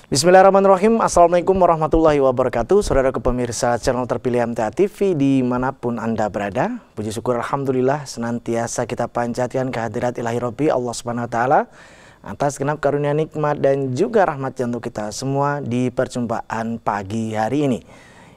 Bismillahirrahmanirrahim. Assalamualaikum warahmatullahi wabarakatuh. Saudaraku pemirsa channel terpilih MTA TV dimanapun Anda berada. Puji syukur Alhamdulillah senantiasa kita panjatkan kehadirat ilahi Rabbi Allah Subhanahu Wa Taala atas genap karunia nikmat dan juga rahmatnya untuk kita semua di perjumpaan pagi hari ini.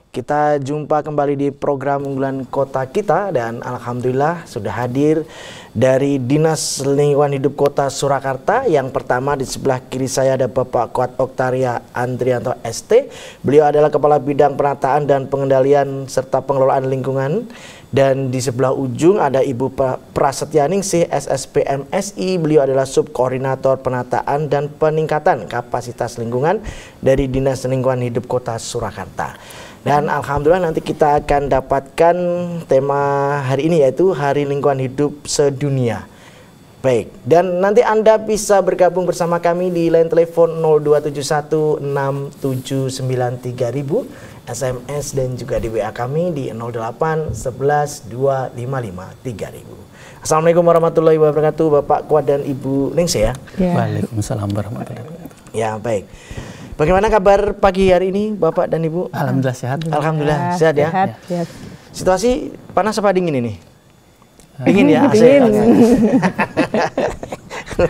Kita jumpa kembali di program unggulan kota kita dan Alhamdulillah sudah hadir dari Dinas Lingkungan Hidup Kota Surakarta. Yang pertama di sebelah kiri saya ada Bapak Kuat Oktaria Andrianto ST. Beliau adalah Kepala Bidang Penataan dan Pengendalian serta Pengelolaan Lingkungan. Dan di sebelah ujung ada Ibu Prasetyaningsih SSP MSI. Beliau adalah Subkoordinator Penataan dan Peningkatan Kapasitas Lingkungan dari Dinas Lingkungan Hidup Kota Surakarta. Dan Alhamdulillah nanti kita akan dapatkan tema hari ini yaitu Hari Lingkungan Hidup Sedunia. Baik, dan nanti Anda bisa bergabung bersama kami di line telepon 02716793000, SMS dan juga di WA kami di 08112553000. Assalamualaikum warahmatullahi wabarakatuh, Bapak Kuat dan Ibu Ningsih ya. Waalaikumsalam warahmatullahi wabarakatuh. Ya, baik. Bagaimana kabar pagi hari ini Bapak dan Ibu? Alhamdulillah sehat. Alhamdulillah sehat ya. Sehat. Situasi panas apa dingin ini? Dingin ya. Dingin.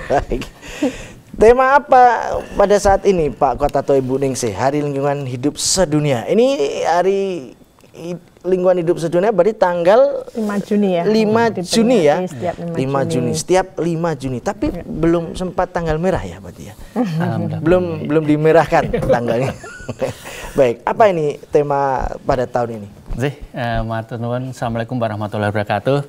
Baik. Tema apa pada saat ini Pak Kuat atau Ibu Ningsih? Hari Lingkungan Hidup Sedunia. Ini hari Lingkungan Hidup Sedunia berarti tanggal 5 Juni ya. 5 Juni ya. 5 Juni. Setiap 5 Juni. Tapi belum sempat tanggal merah ya berarti ya. Alhamdulillah. Belum dimerahkan tanggalnya. Baik, apa ini tema pada tahun ini? Matur nuwun. Assalamualaikum warahmatullahi wabarakatuh.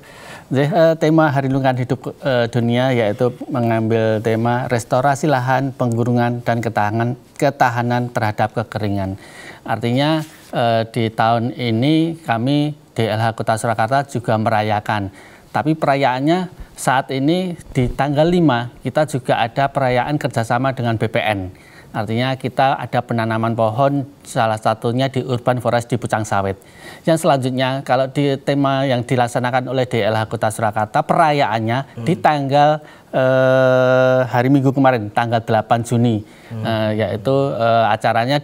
Tema Hari Lingkungan Hidup Dunia yaitu mengambil tema restorasi lahan, penggurungan dan ketahanan terhadap kekeringan. Artinya di tahun ini kami DLH Kota Surakarta juga merayakan. Tapi perayaannya saat ini di tanggal 5 kita juga ada perayaan kerjasama dengan BPN. Artinya kita ada penanaman pohon salah satunya di Urban Forest di Pucang Sawit. Yang selanjutnya kalau di tema yang dilaksanakan oleh DLH Kota Surakarta perayaannya di tanggal hari Minggu kemarin tanggal 8 Juni yaitu acaranya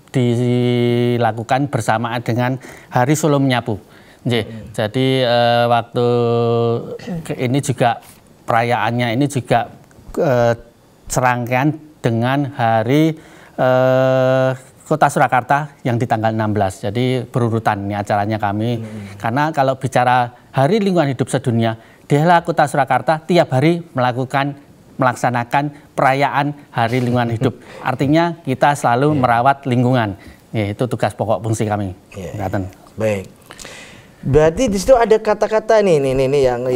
dilakukan bersamaan dengan Hari Solo Menyapu. Jadi waktu ini juga perayaannya ini juga serangkaian dengan Hari Kota Surakarta yang di tanggal 16. Jadi berurutan ini acaranya kami. Karena kalau bicara Hari Lingkungan Hidup Sedunia, DLH Kota Surakarta tiap hari melaksanakan perayaan Hari Lingkungan Hidup. Artinya kita selalu merawat lingkungan. Ya, itu tugas pokok fungsi kami. Baik. Berarti di situ ada kata-kata nih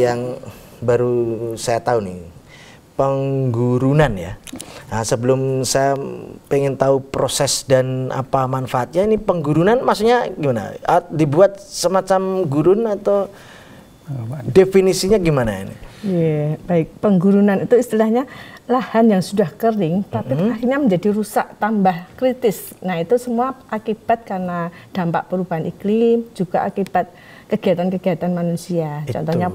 yang baru saya tahu nih. Penggurunan ya. Nah, sebelum saya pengen tahu proses dan apa manfaatnya, ini penggurunan maksudnya gimana? Dibuat semacam gurun atau definisinya gimana ini? Iya, baik. Penggurunan itu istilahnya lahan yang sudah kering tapi akhirnya menjadi rusak tambah kritis. Nah, itu semua akibat karena dampak perubahan iklim, juga akibat kegiatan-kegiatan manusia. Contohnya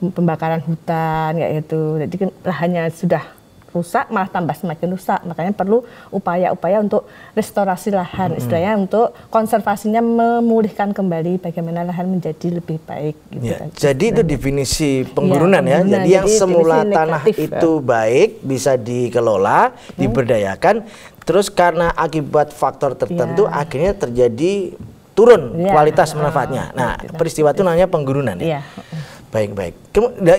pembakaran hutan kayak itu. Jadi lahannya sudah rusak malah tambah semakin rusak. Makanya perlu upaya-upaya untuk restorasi lahan, istilahnya untuk konservasinya, memulihkan kembali bagaimana lahan menjadi lebih baik gitu. Ya, jadi itu definisi penggurunan ya. Jadi yang semula tanah itu baik bisa dikelola, diberdayakan, terus karena akibat faktor tertentu akhirnya terjadi turun kualitas manfaatnya. Nah, peristiwa itu namanya penggurunan ya. Baik.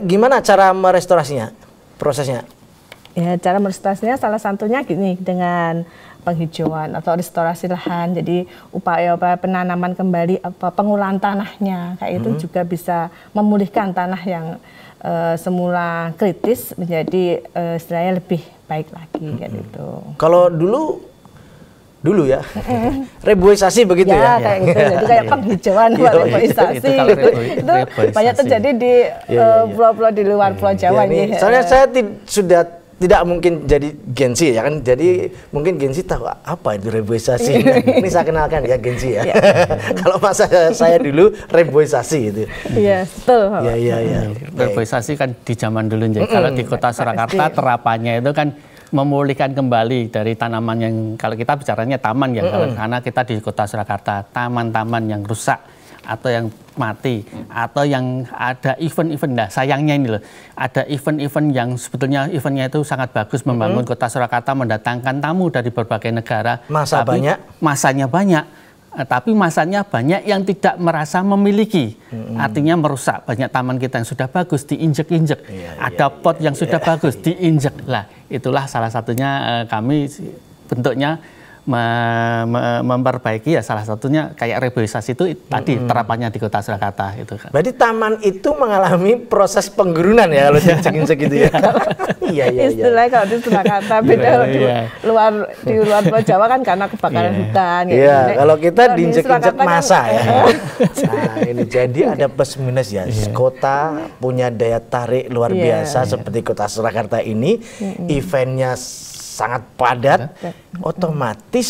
Gimana cara merestorasinya? Prosesnya? Ya, cara merestorasinya salah satunya gini, dengan penghijauan atau restorasi lahan. Jadi upaya-upaya penanaman kembali, pengolahan tanahnya kayak itu juga bisa memulihkan tanah yang semula kritis menjadi istilahnya lebih baik lagi kayak gitu. Kalau dulu ya, reboisasi begitu ya. Kayak gitu. Jadi kayak penghijauan, reboisasi. Itu banyak terjadi di pulau-pulau di luar Pulau Jawa ini. Soalnya saya sudah tidak mungkin jadi Gensi ya kan, jadi mungkin Gensi tahu apa itu reboisasi. Ini saya kenalkan ya Gensi ya. Kalau masa saya dulu reboisasi itu. Iya, betul. Iya. Reboisasi kan di zaman dulu. Kalau di Kota Surakarta terapannya itu kan memulihkan kembali dari tanaman yang, kalau kita bicaranya taman ya, karena kita di Kota Surakarta, taman-taman yang rusak atau yang mati atau yang ada event-event. Nah, sayangnya ini loh, ada event-event yang sebetulnya eventnya itu sangat bagus, membangun Kota Surakarta, mendatangkan tamu dari berbagai negara. Masanya banyak, tapi masanya banyak yang tidak merasa memiliki. Artinya merusak banyak taman kita yang sudah bagus, diinjek-injek. Ada pot yang sudah bagus, diinjek. Lah, itulah salah satunya kami bentuknya memperbaiki ya, salah satunya kayak reboisasi itu tadi terapannya di Kota Surakarta itu kan. Berarti taman itu mengalami proses penggurunan ya kalau diinjek-injek gitu ya. Iya. Istilahnya kalau di Surakarta beda di luar Pulau Jawa kan karena kebakaran hutan. Iya, kalau kita diinjek-injek massa ya. Nah, ini jadi ada plus minus ya. Kota punya daya tarik luar biasa seperti Kota Surakarta ini, eventnya sangat padat, otomatis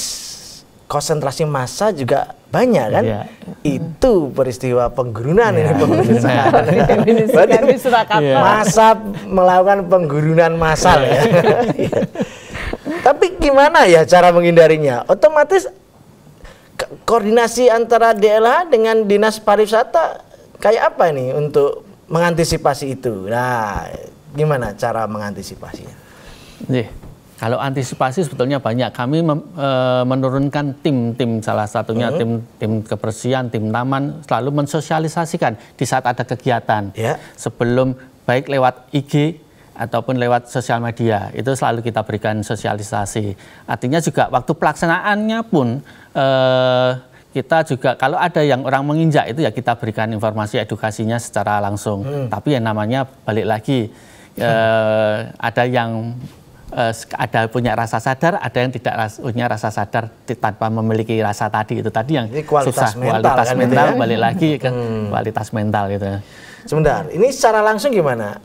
konsentrasi massa juga banyak kan? Itu peristiwa penggurunan ini pemirsa. Berarti massa melakukan penggurunan massal ya. Tapi gimana ya cara menghindarinya? Otomatis koordinasi antara DLH dengan Dinas Pariwisata kayak apa nih untuk mengantisipasi itu? Nah, gimana cara mengantisipasinya? Kalau antisipasi sebetulnya banyak. Kami menurunkan tim salah satunya tim kebersihan, tim taman, selalu mensosialisasikan di saat ada kegiatan. Sebelum baik lewat IG ataupun lewat sosial media, itu selalu kita berikan sosialisasi. Artinya juga waktu pelaksanaannya pun kita juga kalau ada yang orang menginjak itu ya kita berikan informasi edukasinya secara langsung. Tapi yang namanya balik lagi ada yang ada punya rasa sadar, ada yang tidak punya rasa sadar tanpa memiliki rasa tadi. Itu tadi yang susah, kualitas kan mental, ya? balik lagi ke kualitas mental gitu. Sebentar, ini secara langsung gimana?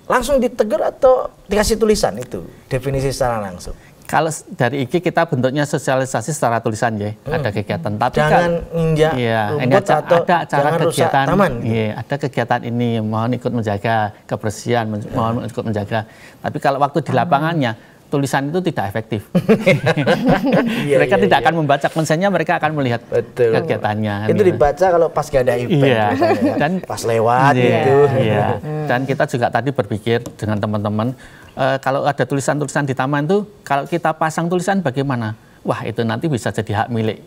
Langsung ditegur atau dikasih tulisan itu? Definisi secara langsung. Kalau dari IG kita bentuknya sosialisasi secara tulisan ya, ada kegiatan. Tapi jangan injak rumput atau ada acara kegiatan, taman. Ada kegiatan ini, mohon ikut menjaga kebersihan, mohon ikut menjaga. Tapi kalau waktu di lapangannya, tulisan itu tidak efektif. Mereka tidak akan membaca konsennya, mereka akan melihat kegiatannya. Itu dibaca kalau pas gak ada event, dan pas lewat gitu. Dan kita juga tadi berpikir dengan teman-teman, kalau ada tulisan-tulisan di taman itu, kalau kita pasang tulisan bagaimana? Wah, itu nanti bisa jadi hak milik.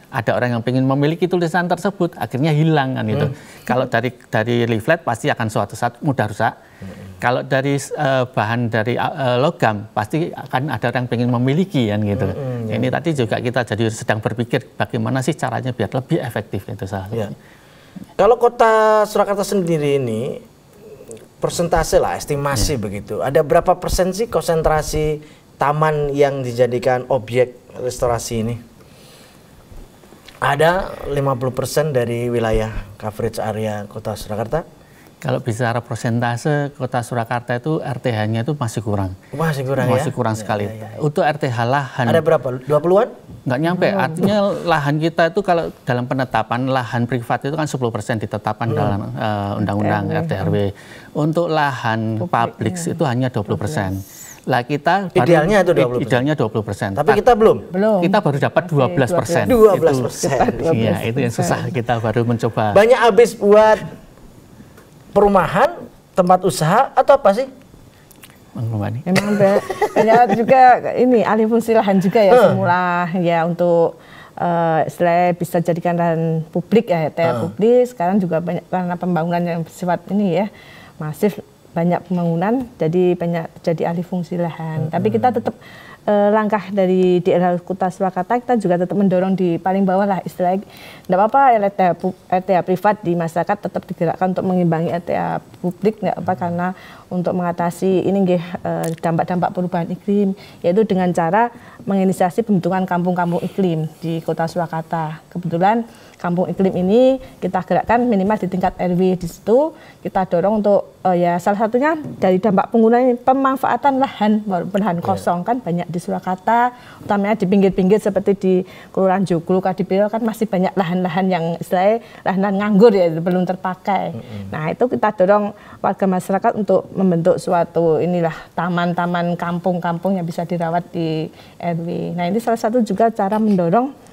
Ada orang yang ingin memiliki tulisan tersebut, akhirnya hilang kan itu. Kalau dari leaflet pasti akan suatu saat mudah rusak. Kalau dari bahan dari logam pasti akan ada orang yang ingin memiliki kan gitu. Ini tadi juga kita jadi sedang berpikir bagaimana sih caranya biar lebih efektif itu salah. Kalau Kota Surakarta sendiri ini persentase lah, estimasi begitu. Ada berapa persen sih konsentrasi taman yang dijadikan objek restorasi ini? Ada 50% dari wilayah coverage area Kota Surakarta? Kalau bicara persentase Kota Surakarta itu RTH-nya itu masih kurang. Masih kurang ya? Masih kurang sekali. Untuk RTH lahan. Ada berapa? 20-an? Nggak nyampe. Artinya lahan kita itu kalau dalam penetapan lahan privat itu kan 10% ditetapkan dalam undang-undang RT/RW. Untuk lahan publik itu hanya 20%. Lah kita idealnya itu 20%. Idealnya 20%. Tapi kita belum. Kita baru dapat 12%. 12%. Iya, itu yang susah. Kita baru mencoba. Banyak habis buat perumahan, tempat usaha atau apa sih? Memang banyak juga ini alih fungsi lahan juga ya semula ya untuk istilahnya bisa jadikan lahan publik ya, publik. Sekarang juga banyak karena pembangunan yang bersifat ini ya masif, banyak pembangunan jadi banyak jadi alih fungsi lahan. Tapi kita tetap langkah dari DLH Kota Surakarta, kita juga tetap mendorong di paling bawah lah istilahnya. Tidak apa-apa RTH privat di masyarakat tetap digerakkan untuk mengimbangi RTH publik, nggak apa, karena untuk mengatasi ini dampak-dampak perubahan iklim, yaitu dengan cara menginisiasi pembentukan kampung-kampung iklim di Kota Surakarta. Kebetulan kampung iklim ini kita gerakkan minimal di tingkat RW, di situ kita dorong untuk ya salah satunya dari dampak penggunaan pemanfaatan lahan kosong kan banyak di Surakarta, utamanya di pinggir-pinggir seperti di Kelurahan Joglo, Kadipiro kan masih banyak lahan-lahan yang istilahnya lahan nganggur ya belum terpakai. Nah itu kita dorong warga masyarakat untuk membentuk suatu inilah taman-taman kampung-kampung yang bisa dirawat di RW. Nah, ini salah satu juga cara mendorong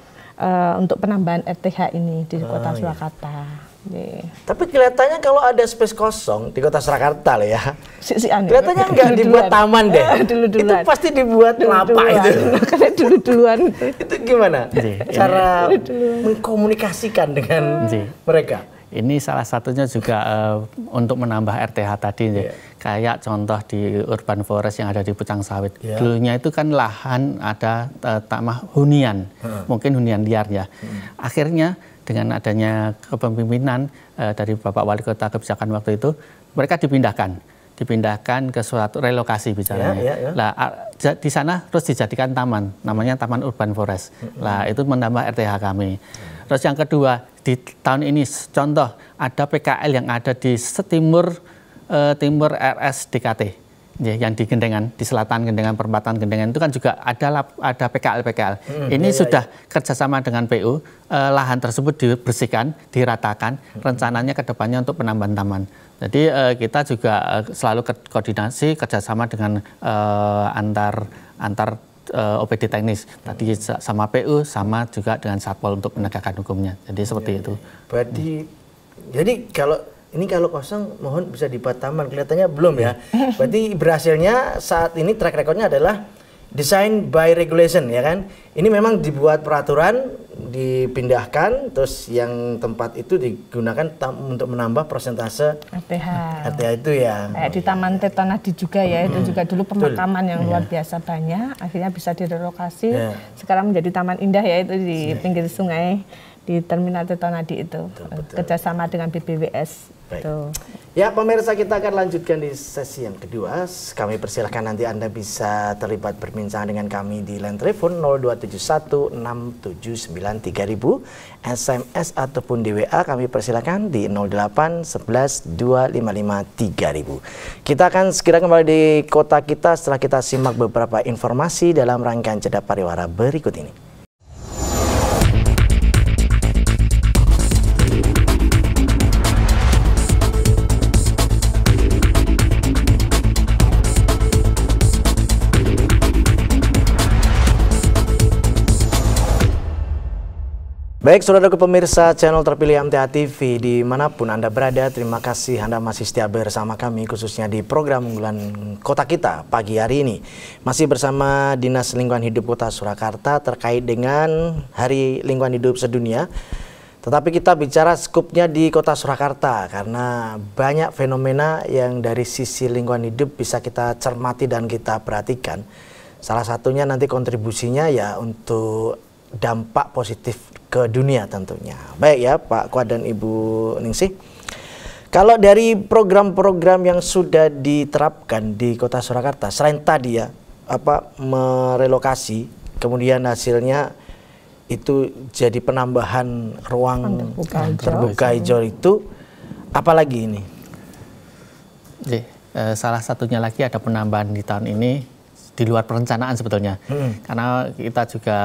untuk penambahan RTH ini di Kota Surakarta. Tapi kelihatannya kalau ada space kosong di Kota Surakarta lah ya, kelihatannya nggak dibuat taman deh. Itu pasti dibuat lapak itu. Karena dulu-duluan. Itu gimana cara mengkomunikasikan dengan mereka? Ini salah satunya juga untuk menambah RTH tadi, kayak contoh di urban forest yang ada di Pucang Sawit. Dulunya itu kan lahan ada tanah hunian, mungkin hunian liar ya. Akhirnya dengan adanya kepemimpinan dari Bapak Wali Kota kebijakan waktu itu, mereka dipindahkan ke suatu relokasi bicaranya. Lah di sana terus dijadikan taman, namanya Taman Urban Forest. Lah itu menambah RTH kami. Terus yang kedua, di tahun ini contoh ada PKL yang ada di timur RS DKT. Yang di Gendengan, di selatan Gendengan, perempatan Gendengan itu kan juga ada PKL. Ini sudah kerjasama dengan PU, lahan tersebut dibersihkan, diratakan, rencananya ke depannya untuk penambahan taman. Jadi kita juga selalu koordinasi kerjasama dengan antar OPD teknis, tadi sama PU, sama juga dengan Satpol untuk penegakan hukumnya. Jadi seperti itu. Berarti, jadi kalau kosong mohon bisa dibuat taman, kelihatannya belum ya. Berarti berhasilnya saat ini track recordnya adalah design by regulation ya kan. Ini memang dibuat peraturan, dipindahkan, terus yang tempat itu digunakan untuk menambah persentase RTH itu ya. Kayak di Taman Tirtonadi juga ya, itu juga dulu pemakaman yang luar biasa banyak, akhirnya bisa direlokasi. Sekarang menjadi taman indah ya, itu di pinggir sungai. Di Terminal Tirtonadi itu, kerjasama dengan BBWS. Ya pemirsa, kita akan lanjutkan di sesi yang kedua. Kami persilahkan nanti Anda bisa terlibat berbincang dengan kami di line telepon 02716793.000, SMS ataupun di WA kami persilahkan di 08112553.000. Kita akan segera kembali di kota kita setelah kita simak beberapa informasi dalam rangkaian Jeda Pariwara berikut ini. Baik, saudara pemirsa channel terpilih MTA TV dimanapun Anda berada, terima kasih Anda masih setia bersama kami khususnya di program unggulan Kota Kita pagi hari ini. Masih bersama Dinas Lingkungan Hidup Kota Surakarta terkait dengan Hari Lingkungan Hidup Sedunia. Tetapi kita bicara skupnya di Kota Surakarta karena banyak fenomena yang dari sisi lingkungan hidup bisa kita cermati dan kita perhatikan. Salah satunya nanti kontribusinya ya untuk dampak positif ke dunia tentunya. Baik ya Pak Kuat dan Ibu Ningsih. Kalau dari program-program yang sudah diterapkan di Kota Surakarta, selain tadi ya merelokasi, kemudian hasilnya itu jadi penambahan ruang terbuka hijau itu, apalagi ini? Salah satunya lagi ada penambahan di tahun ini di luar perencanaan sebetulnya, karena kita juga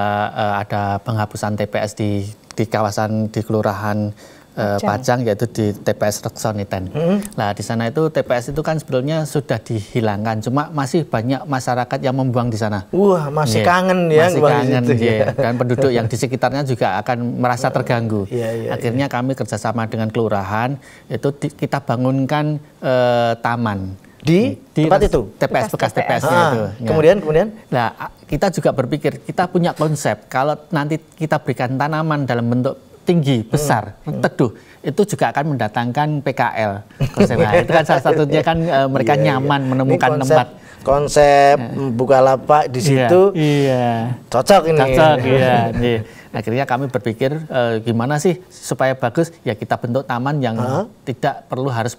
ada penghapusan TPS di kawasan di Kelurahan Pajang, yaitu di TPS Reksoniten. Nah di sana itu TPS itu kan sebetulnya sudah dihilangkan, cuma masih banyak masyarakat yang membuang di sana. Wah masih kangen ya, masih kangen ya. Dan penduduk yang di sekitarnya juga akan merasa terganggu. Akhirnya kami kerjasama dengan kelurahan itu kita bangunkan taman. Di tempat itu? TPS, bekas TPS itu. Kemudian? Nah, kita juga berpikir, kita punya konsep, kalau nanti kita berikan tanaman dalam bentuk tinggi, besar, teduh, itu juga akan mendatangkan PKL. Konsepnya. Itu kan salah satunya kan mereka nyaman menemukan tempat. Konsep Bukalapak di situ cocok ini. Cocok, iya. Akhirnya kami berpikir gimana sih supaya bagus, ya kita bentuk taman yang tidak perlu harus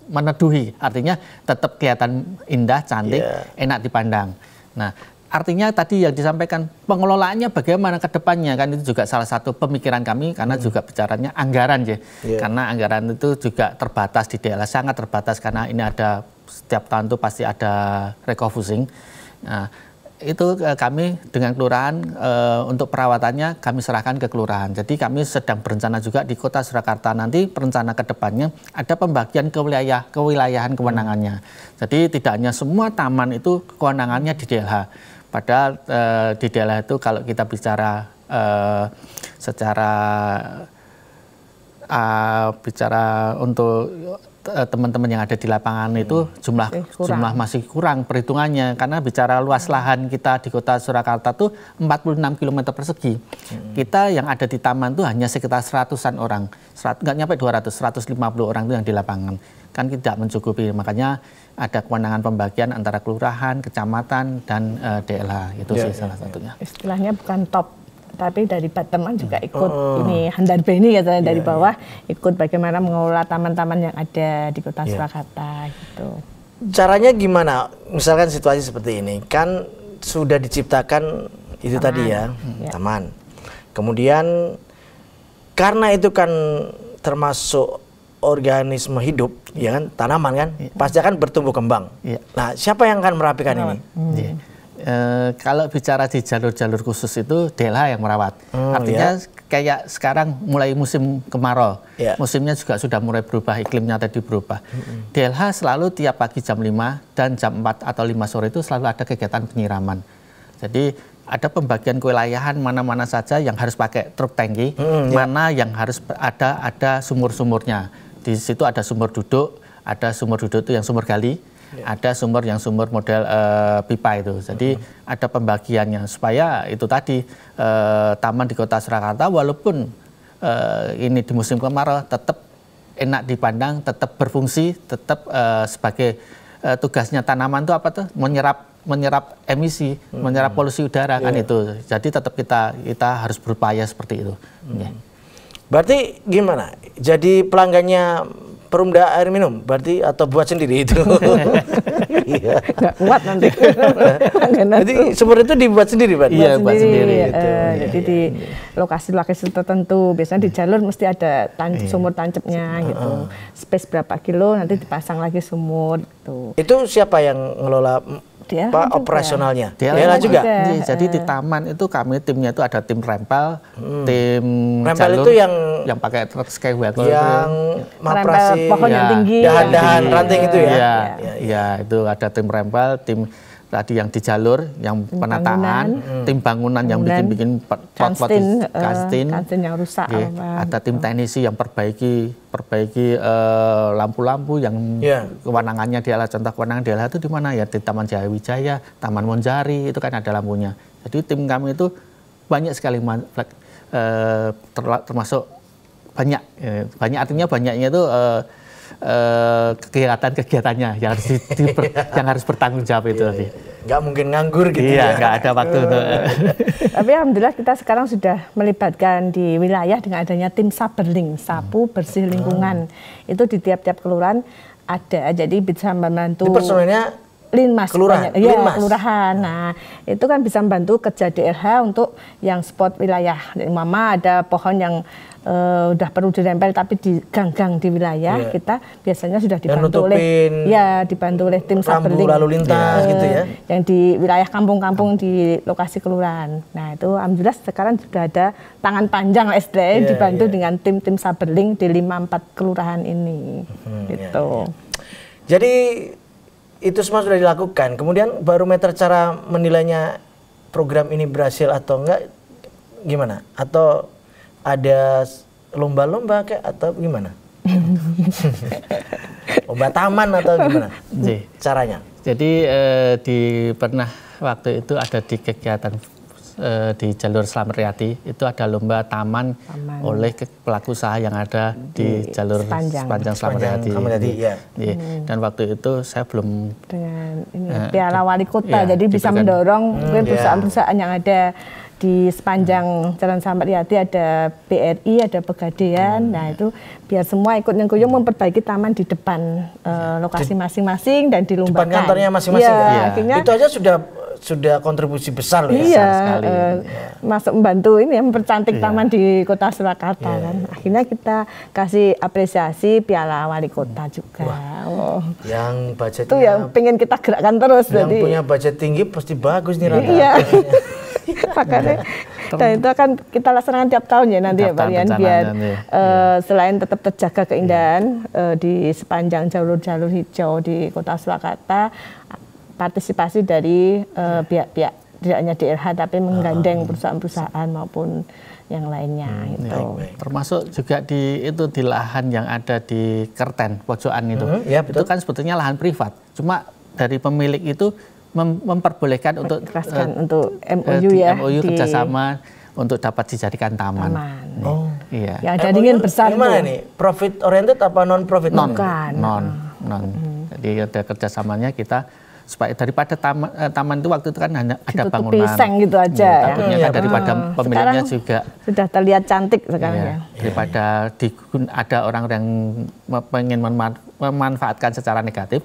meneduhi, artinya tetap kelihatan indah, cantik, enak dipandang. Nah artinya tadi yang disampaikan pengelolaannya bagaimana ke depannya, kan itu juga salah satu pemikiran kami, karena juga bicaranya anggaran ya, karena anggaran itu juga terbatas di daerah, sangat terbatas karena ini ada setiap tahun tuh pasti ada recofusing. Nah, itu kami dengan kelurahan untuk perawatannya kami serahkan ke kelurahan. Jadi kami sedang berencana juga di Kota Surakarta nanti perencana ke depannya ada pembagian kewilayahan kewenangannya. Jadi tidak hanya semua taman itu kewenangannya di DLH. Padahal di DLH itu kalau kita bicara secara bicara untuk teman-teman yang ada di lapangan itu jumlah masih kurang perhitungannya, karena bicara luas lahan kita di Kota Surakarta tuh 46 km persegi. Kita yang ada di taman tuh hanya sekitar 100-an orang, nggak nyampe 200, 150 orang itu yang di lapangan. Kan tidak mencukupi, makanya ada kewenangan pembagian antara kelurahan, kecamatan, dan DLH, itu sih salah satunya. Istilahnya bukan top, tapi dari bottom juga ikut ini handar beni katanya dari bawah ikut bagaimana mengelola taman-taman yang ada di Kota Surakarta gitu. Caranya gimana? Misalkan situasi seperti ini kan sudah diciptakan itu tadi ya, taman. Kemudian karena itu kan termasuk organisme hidup, ya kan, tanaman kan, pasti akan bertumbuh kembang. Nah, siapa yang akan merapikan ini? Kalau bicara di jalur-jalur khusus itu DLH yang merawat. Artinya kayak sekarang mulai musim kemarau, musimnya juga sudah mulai berubah, iklimnya tadi berubah. DLH selalu tiap pagi jam 5 dan jam 4 atau 5 sore itu selalu ada kegiatan penyiraman. Jadi ada pembagian kewilayahan mana-mana saja yang harus pakai truk tangki, mana yang harus ada sumur-sumurnya. Di situ ada sumur duduk, ada sumur duduk itu yang sumur gali. Ada sumur yang sumur model pipa itu. Jadi ada pembagiannya supaya itu tadi taman di Kota Surakarta walaupun ini di musim kemarau tetap enak dipandang, tetap berfungsi, tetap sebagai tugasnya tanaman itu apa tuh? Menyerap emisi, menyerap polusi udara kan itu. Jadi tetap kita harus berupaya seperti itu. Berarti gimana? Jadi pelanggannya Perumda air minum berarti atau buat sendiri itu? Nggak kuat nanti. Jadi sumur itu dibuat sendiri, Pak? Iya, buat sendiri. Jadi di lokasi-lokasi tertentu, biasanya di jalur mesti ada sumur tancepnya gitu. Space berapa kilo nanti dipasang lagi sumur gitu. Itu siapa yang ngelola Pak operasionalnya? DLH juga. Jadi di taman itu kami timnya itu ada tim rempel, tim rempel jalur itu yang pakai skywalker, yang maprasi pohon yang tinggi, dahan-dahan ranting itu ya. Iya, itu ada tim rempel, tim tadi yang di jalur, yang penataan, tim bangunan yang bikin kanstin yang rusak. Ada tim teknisi yang perbaiki lampu-lampu yang kewenangannya DLH. Contoh kewenangan DLH itu di mana ya? Di Taman Jaya Wijaya, Taman Monjari itu kan ada lampunya. Jadi tim kami itu banyak sekali, termasuk banyak artinya banyaknya itu kegiatannya yang harus bertanggung jawab itu tadi. Nggak mungkin nganggur gitu. Iya, nggak ada waktu untuk. Tapi alhamdulillah kita sekarang sudah melibatkan di wilayah dengan adanya tim Saberling, sapu bersih lingkungan. Itu di tiap-tiap kelurahan ada, jadi bisa membantu. Ini personelnya Linmas, kelurahan. Kelurahan. Nah, itu kan bisa membantu kerja DLH untuk yang spot wilayah. Mama ada pohon yang udah perlu dirempel tapi di gang-gang di wilayah kita biasanya sudah dibantu dibantu oleh tim Saberling lalu lintas gitu ya. Yang di wilayah kampung-kampung di lokasi kelurahan. Nah, itu alhamdulillah sekarang sudah ada tangan panjang SDE dibantu dengan tim-tim Saberling di 5-4 kelurahan ini. Gitu. Jadi itu semua sudah dilakukan. Kemudian barometer cara menilainya program ini berhasil atau enggak gimana? Atau ada lomba-lomba kayak atau gimana? Lomba taman atau gimana caranya? Jadi pernah waktu itu ada di kegiatan di jalur Slamet Riyadi itu ada lomba taman oleh pelaku usaha yang ada di jalur sepanjang Slamet Riyadi. Dan waktu itu saya belum dengan Piala Wali Kota, jadi bisa mendorong mungkin perusahaan-perusahaan yang ada di sepanjang Jalan Slamet Riyadi, ada BRI, ada Pegadaian. Nah, itu biar semua ikut nyengkuyung memperbaiki taman di depan lokasi masing-masing dan dilombakan. Depan kantornya masing-masing. Akhirnya itu aja sudah sudah kontribusi besar loh ya. Iya, sekali. masuk membantu ini ya, mempercantik taman di Kota Surakarta kan. Akhirnya kita kasih apresiasi Piala Wali Kota juga. Yang budgetnya Itu yang pengen kita gerakkan terus. yang Jadi, punya budget tinggi pasti bagus nih Randa. iya. Makanya, dan itu akan kita laksanakan tiap tahun ya nanti ya Tiap Pak tahun Rian, biar rencananya, selain tetap terjaga keindahan di sepanjang jalur-jalur hijau di Kota Surakarta, partisipasi dari pihak-pihak tidak hanya DLH tapi menggandeng perusahaan-perusahaan maupun yang lainnya itu. Termasuk juga di lahan yang ada di Kerten pojokan itu. Ya, betul. Itu kan sebetulnya lahan privat. Cuma dari pemilik itu memperbolehkan untuk untuk MOU di ya, MOU di kerjasama untuk dapat dijadikan taman. taman. Iya. Yang ada dingin besar Gimana tuh. nih? Profit oriented apa non profit? Bukan. Non. Jadi ada kerjasamanya kita supaya daripada taman itu waktu itu kan hanya ada Ditutupi bangunan. seng gitu aja ya. Takutnya kan daripada pemiliknya Sekarang juga sudah terlihat cantik sekarang ya, ya. daripada ada orang yang pengen memanfaatkan secara negatif,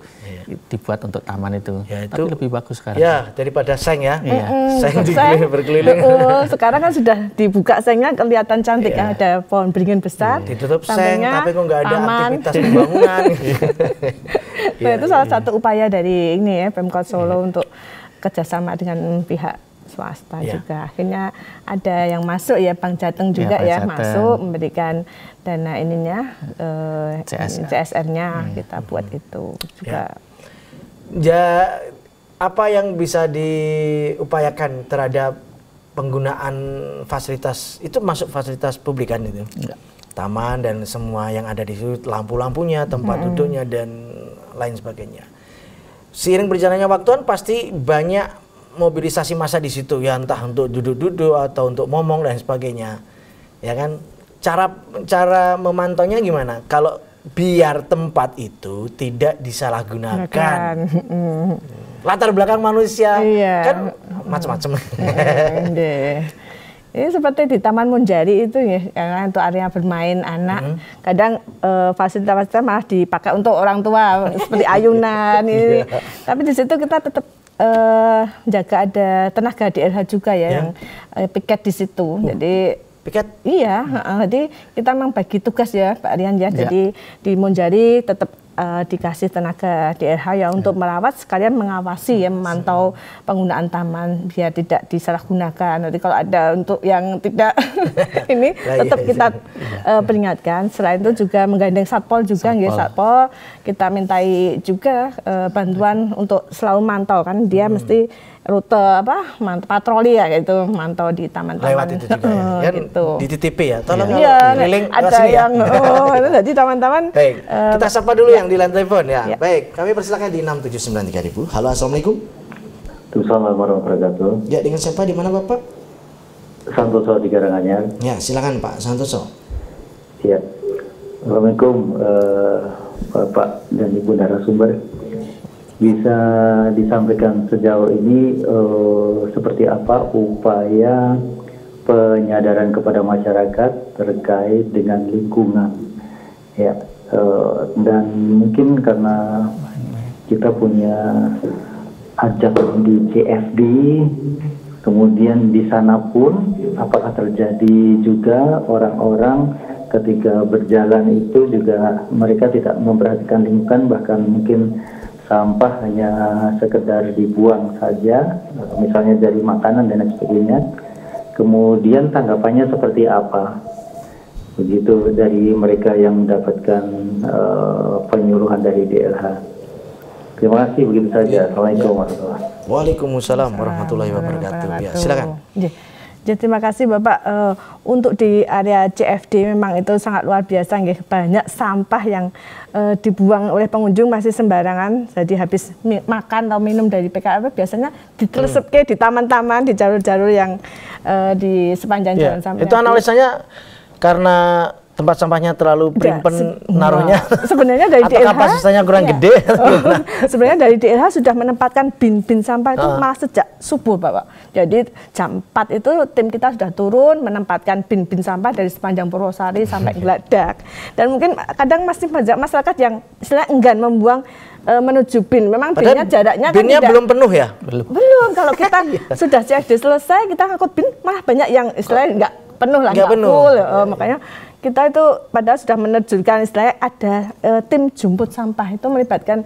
dibuat untuk taman itu. Ya, itu tapi lebih bagus sekarang. Ya, daripada seng ya. Iya. Seng berkeliling. Sekarang kan sudah dibuka sengnya kelihatan cantik ya. Ada pohon beringin besar. Ditutup seng sampingnya tapi kok nggak ada taman. aktivitas pembangunan. Nah, itu salah satu upaya dari ini ya Pemkot Solo untuk kerjasama dengan pihak swasta juga. Akhirnya ada yang masuk ya, Bank Jateng juga Bank ya Jateng. masuk memberikan dana ininya CSR-nya kita buat itu juga. Apa yang bisa diupayakan terhadap penggunaan fasilitas itu, masuk fasilitas publik kan itu? Taman dan semua yang ada di situ, lampu-lampunya, tempat duduknya dan lain sebagainya. Seiring berjalannya waktu kan pasti banyak mobilisasi massa di situ ya, entah untuk duduk-duduk atau untuk ngomong dan sebagainya. Ya kan? Cara memantaunya gimana? Kalau biar tempat itu tidak disalahgunakan. Latar belakang manusia kan macam-macam. Ini seperti di Taman Munjari itu ya, yang untuk area bermain anak. Kadang fasilitas malah dipakai untuk orang tua seperti ayunan ini. Tapi di situ kita tetap jaga ada tenaga DLH juga ya, yang piket di situ. Jadi piket? Iya, jadi kita memang bagi tugas ya Pak Rian ya. Jadi di Munjari tetap dikasih tenaga DLH ya untuk merawat sekalian mengawasi ya, memantau penggunaan taman biar tidak disalahgunakan. Nanti kalau ada untuk yang tidak ini tetap kita peringatkan. Selain itu juga menggandeng Satpol juga nggih, Satpol kita mintai juga bantuan untuk selalu mantau kan, dia mesti rute patroli ya gitu, mantau di taman-taman. Lewat itu juga ya. Gitu. Dititipi ya. Tolong keliling ada yang jadi taman-taman. Baik, kita sapa dulu yang di lantai telepon ya. Baik, kami persilakan di 6793000. Halo, assalamualaikum. Assalamualaikum warahmatullahi wabarakatuh. Ya, dengan siapa, di mana Bapak? Santoso di Karanganyar. Ya, silakan Pak Santoso. Ya. Assalamualaikum Bapak dan Ibu narasumber. Bisa disampaikan sejauh ini seperti apa upaya penyadaran kepada masyarakat terkait dengan lingkungan, ya, dan mungkin karena kita punya ajak di CFD, kemudian di sana pun apakah terjadi juga orang-orang ketika berjalan itu juga mereka tidak memperhatikan lingkungan, bahkan mungkin sampah hanya sekedar dibuang saja, misalnya dari makanan dan sebagainya. Kemudian tanggapannya seperti apa? Begitu dari mereka yang mendapatkan penyuluhan dari DLH. Terima kasih, begitu saja. Assalamualaikum warahmatullahi wabarakatuh. Waalaikumsalam warahmatullahi wabarakatuh. Ya, silakan. Jadi terima kasih Bapak. Untuk di area CFD memang itu sangat luar biasa, banyak sampah yang dibuang oleh pengunjung masih sembarangan. Jadi habis makan atau minum dari PKL biasanya ditelesep di taman-taman, di jalur-jalur yang di sepanjang jalan samping. Itu analisanya karena tempat sampahnya terlalu primpen naruhnya? Sebenarnya dari atau DLH kapasitasnya kurang gede? Sebenarnya dari DLH sudah menempatkan bin sampah itu malah sejak subuh, Bapak. Jadi jam 4 itu tim kita sudah turun menempatkan bin sampah dari sepanjang Purwosari sampai Geladak. Dan mungkin kadang masih banyak masyarakat yang istilahnya enggan membuang menuju bin. Memang binnya jaraknya binnya kan belum penuh ya? Belum. Kalau kita sudah CFD selesai, kita angkut bin malah banyak yang istilahnya nggak penuh lah, nggak full. Makanya kita itu padahal sudah menerjunkan istilahnya ada tim jemput sampah itu melibatkan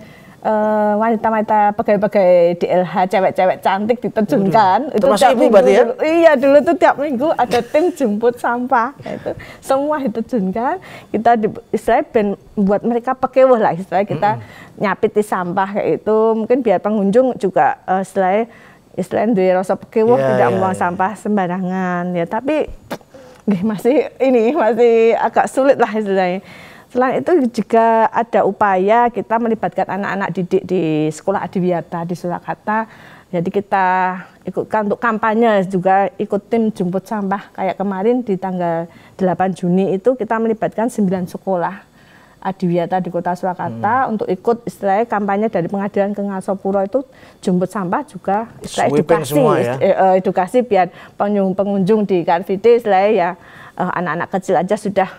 wanita-wanita pegawai-pegawai DLH, cewek-cewek cantik diterjunkan. Itu termasuk ibu berarti ya? Iya, dulu tuh tiap minggu ada tim jemput sampah. Itu semua diterjunkan. Kita istilahnya buat mereka pekeweh lah, istilahnya kita nyapiti sampah kayak itu. Mungkin biar pengunjung juga istilahnya duwe rasa pekeweh, tidak membuang sampah sembarangan ya. Tapi masih agak sulit lah istilahnya. Selain itu juga ada upaya kita melibatkan anak-anak didik di sekolah Adiwiyata di Surakarta. Jadi kita ikutkan untuk kampanye juga ikut tim jemput sampah. Kayak kemarin di tanggal 8 Juni itu kita melibatkan 9 sekolah Adiwiyata di Kota Surakarta untuk ikut istilahnya kampanye dari Pengadilan ke Ngasopuro itu jemput sampah juga edukasi semua, ya? Edukasi biar pengunjung di Car Free Day istilahnya ya anak-anak kecil aja sudah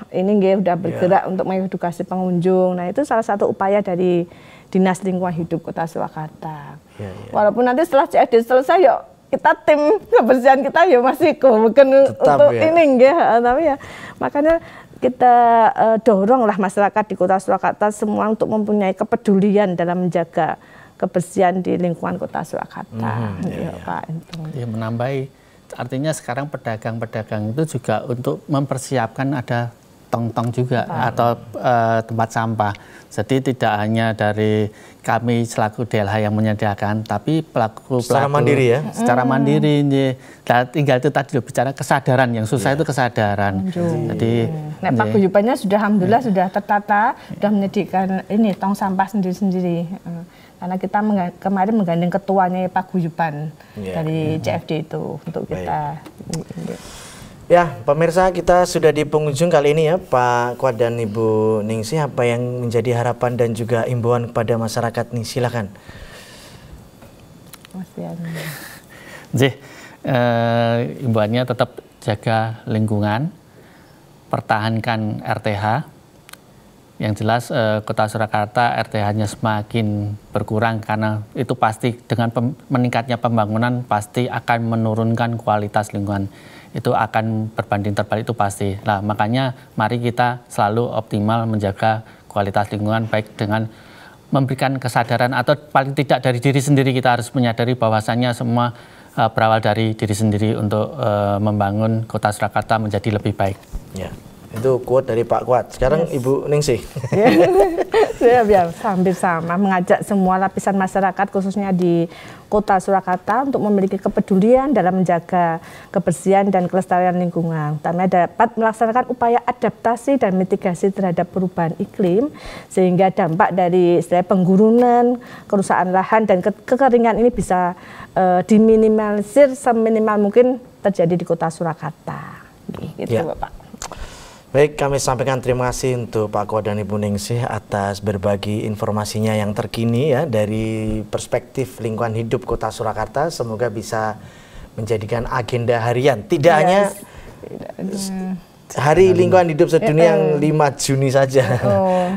bergerak untuk mengedukasi pengunjung. Nah itu salah satu upaya dari Dinas Lingkungan Hidup Kota Surakarta. Walaupun nanti setelah CFD selesai yuk kita tim kebersihan kita ya masih bukan untuk ini tapi ya makanya kita doronglah masyarakat di Kota Surakarta semua untuk mempunyai kepedulian dalam menjaga kebersihan di lingkungan Kota Surakarta. Pak Entong. Ya, menambahi, artinya sekarang pedagang-pedagang itu juga untuk mempersiapkan ada tong-tong juga atau tempat sampah. Jadi tidak hanya dari kami selaku DLH yang menyediakan, tapi pelaku secara mandiri ya? Secara mandiri. Tinggal itu tadi bicara kesadaran, yang susah itu kesadaran. Jadi paguyubannya sudah alhamdulillah sudah tertata, sudah menyediakan ini tong sampah sendiri-sendiri. Karena kita kemarin menggandeng ketuanya paguyuban dari CFD itu untuk kita. Ya, pemirsa, kita sudah di penghujung kali ini ya, Pak Kuat dan Ibu Ningsih. Apa yang menjadi harapan dan juga imbauan kepada masyarakat nih? Silakan. Imbauannya tetap jaga lingkungan, pertahankan RTH. Yang jelas Kota Surakarta RTH-nya semakin berkurang karena itu pasti dengan meningkatnya pembangunan pasti akan menurunkan kualitas lingkungan. Itu akan berbanding terbalik, itu pasti. Nah, makanya mari kita selalu optimal menjaga kualitas lingkungan baik dengan memberikan kesadaran atau paling tidak dari diri sendiri. Kita harus menyadari bahwasannya semua berawal dari diri sendiri untuk membangun Kota Surakarta menjadi lebih baik. Ya. Itu quote dari Pak Kuat. Sekarang Ibu Ningsih. Biar hampir sama, mengajak semua lapisan masyarakat khususnya di Kota Surakarta untuk memiliki kepedulian dalam menjaga kebersihan dan kelestarian lingkungan. Kami dapat melaksanakan upaya adaptasi dan mitigasi terhadap perubahan iklim sehingga dampak dari penggurunan, kerusakan lahan dan kekeringan ini bisa diminimalisir seminimal mungkin terjadi di Kota Surakarta. Gitu Bapak. Baik, kami sampaikan terima kasih untuk Pak Kuat dan Ibu Ningsih atas berbagi informasinya yang terkini ya dari perspektif lingkungan hidup Kota Surakarta. Semoga bisa menjadikan agenda harian. Tidak hanya Hari Lingkungan Hidup Sedunia yang 5 Juni saja.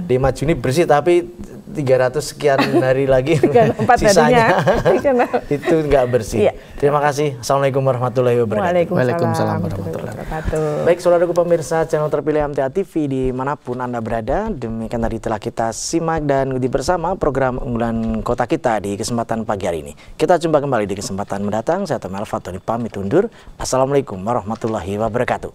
5 Juni bersih, tapi 300 sekian hari lagi sisanya itu nggak bersih. Terima kasih. Assalamualaikum warahmatullahi wabarakatuh. Waalaikumsalam warahmatullahi wabarakatuh. Baik, saudaraku pemirsa channel terpilih MTA TV dimanapun Anda berada, demikian tadi telah kita simak dan ikuti bersama program unggulan kota kita di kesempatan pagi hari ini. Kita jumpa kembali di kesempatan mendatang. Saya Tomel Fatoni pamit undur. Assalamualaikum warahmatullahi wabarakatuh.